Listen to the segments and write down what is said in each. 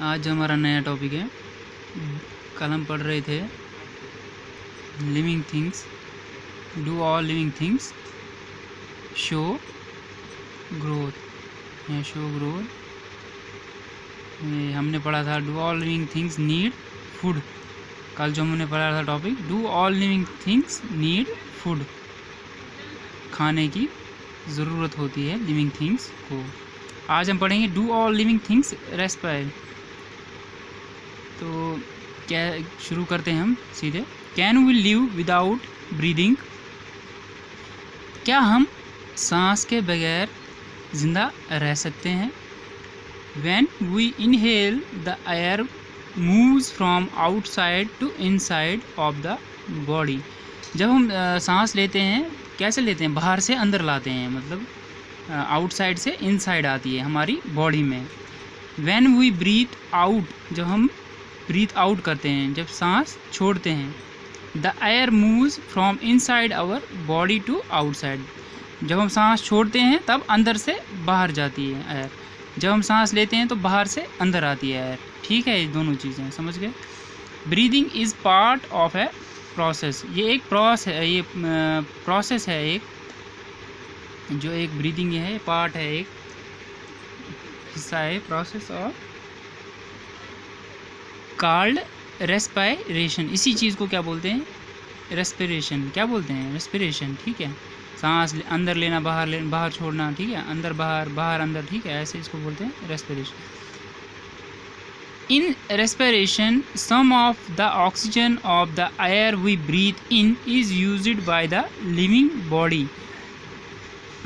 आज जो हमारा नया टॉपिक है, कल हम पढ़ रहे थे living things, do all living things show growth या शो ग्रोथ। हमने पढ़ा था do all living things need food. कल जो हमने पढ़ा था topic, do all living things need food, खाने की ज़रूरत होती है लिविंग थिंग्स को। आज हम पढ़ेंगे do all living things respire. तो क्या शुरू करते हैं हम सीधे। Can we live without breathing? क्या हम सांस के बगैर ज़िंदा रह सकते हैं? When we inhale, the air moves from outside to inside of the body. जब हम सांस लेते हैं, कैसे लेते हैं? बाहर से अंदर लाते हैं, मतलब आउटसाइड से इनसाइड आती है हमारी बॉडी में। When we breathe out, जब हम ब्रीथ आउट करते हैं, जब सांस छोड़ते हैं, the air moves from inside our body to outside. जब हम सांस छोड़ते हैं तब अंदर से बाहर जाती है एयर, जब हम सांस लेते हैं तो बाहर से अंदर आती है एयर। ठीक है, ये दोनों चीज़ें समझ गए। Breathing is part of a process. ये एक प्रोसेस है, एक जो एक ब्रीदिंग है पार्ट है, एक हिस्सा है प्रोसेस ऑफ कॉल्ड रेस्पिरेशन। इसी चीज़ को क्या बोलते हैं? रेस्पिरेशन। क्या बोलते हैं? रेस्पिरेशन। ठीक है, सांस अंदर लेना, बाहर छोड़ना। ठीक है, अंदर बाहर, बाहर अंदर। ठीक है, ऐसे इसको बोलते हैं respiration. In respiration some of the oxygen of the air we breathe in is used by the living body.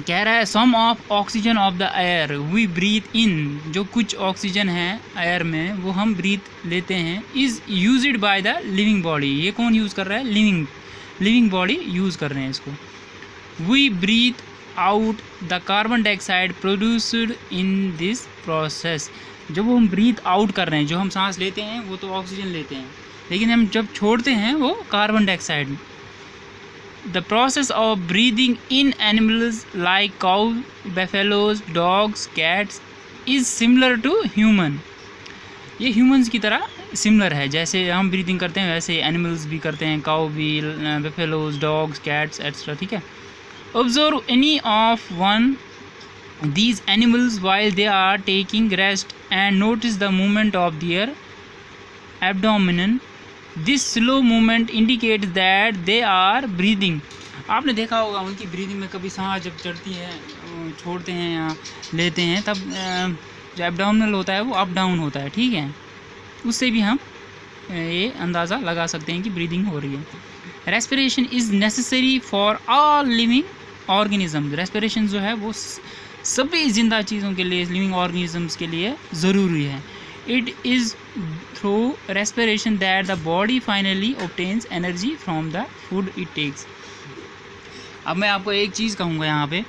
कह रहा है some of oxygen of the air we breathe in, जो कुछ ऑक्सीजन है एयर में वो हम ब्रीथ लेते हैं, is used by the living body. ये कौन यूज़ कर रहा है? लिविंग बॉडी यूज़ कर रहे हैं इसको। We breathe out the carbon dioxide produced in this process. जब हम ब्रीथ आउट कर रहे हैं, जो हम सांस लेते हैं वो तो ऑक्सीजन लेते हैं, लेकिन हम जब छोड़ते हैं वो carbon dioxide. The process of breathing in animals like cow, buffaloes, dogs, cats is similar to human. ये humans की तरह सिमिलर है, जैसे हम ब्रीदिंग करते हैं वैसे एनिमल्स भी करते हैं, काउ भी, buffaloes, dogs, cats एक्सेट्रा। ठीक है। Observe any of one these animals while they are taking rest and notice the movement of their abdomen. This slow movement indicates that they are breathing. आपने देखा होगा उनकी breathing में, कभी सांस जब चढ़ती है, छोड़ते हैं या लेते हैं, तब जो एब्डोमिनल होता है वो अप डाउन होता है। ठीक है, उससे भी हम ये अंदाज़ा लगा सकते हैं कि ब्रीदिंग हो रही है। Respiration is necessary for all living organism. Respiration जो है वो सभी जिंदा चीज़ों के लिए, लिविंग ऑर्गेनिजम्स के लिए ज़रूरी है। It is through respiration that the body finally obtains energy from the food it takes. अब मैं आपको एक चीज़ कहूँगा यहाँ पे,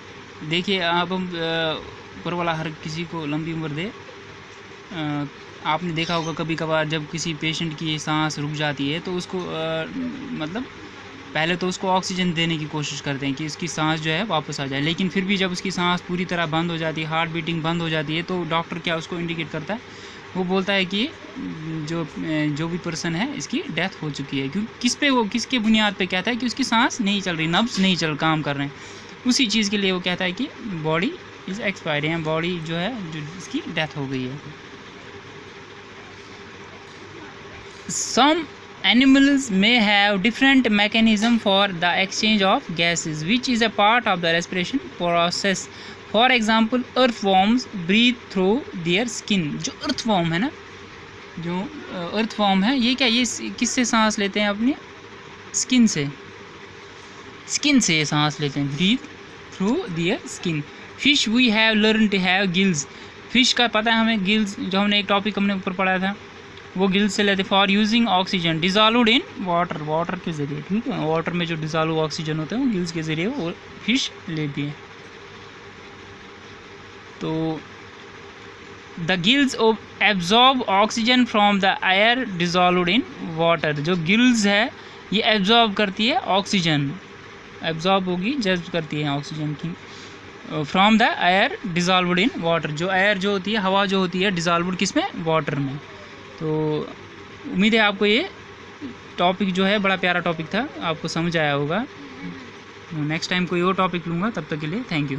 देखिए, आप ऊपर वाला हर किसी को लंबी उम्र दे। आपने देखा होगा कभी कभार जब किसी पेशेंट की सांस रुक जाती है तो उसको मतलब पहले तो उसको ऑक्सीजन देने की कोशिश करते हैं कि इसकी सांस जो है वापस आ जाए, लेकिन फिर भी जब उसकी सांस पूरी तरह बंद हो जाती है, हार्ट बीटिंग बंद हो जाती है, तो डॉक्टर क्या उसको इंडिकेट करता है? वो बोलता है कि जो भी पर्सन है इसकी डेथ हो चुकी है। क्योंकि वो किसके बुनियाद पे कहता है कि उसकी सांस नहीं चल रही, नब्ज़ नहीं काम कर रहे हैं। उसी चीज़ के लिए वो कहता है कि बॉडी इज़ एक्सपायर्ड है, बॉडी जो है जो इसकी डेथ हो गई है। सम animals may have different mechanism for the exchange of gases which is a part of the respiration process. For example, earthworms breathe through their skin. जो earthworm है ना, जो earthworm है, ये क्या, ये किससे सांस लेते हैं? अपनी स्किन से सांस लेते हैं, breathe through their skin. Fish we have learned to have gills. Fish का पता है हमें, गिल्स, जो हमने एक टॉपिक हमने ऊपर पढ़ा था, वो गिल्स से लेते। For using oxygen dissolved in water के ज़रिए। ठीक है, वाटर में जो डिजॉल्व ऑक्सीजन होता है वो गिल्स के ज़रिए वो फिश लेती है। तो the gills absorb oxygen from the air dissolved in water. जो गिल्स है ये एब्जॉर्ब करती है ऑक्सीजन, एब्जॉर्ब होगी, जज्ब करती है ऑक्सीजन की from the air dissolved in water, जो एयर जो होती है, हवा जो होती है डिजॉल्वड किस में, वाटर में। तो उम्मीद है आपको ये टॉपिक जो है बड़ा प्यारा टॉपिक था, आपको समझ आया होगा। नेक्स्ट टाइम कोई और टॉपिक लूँगा, तब तक के लिए थैंक यू।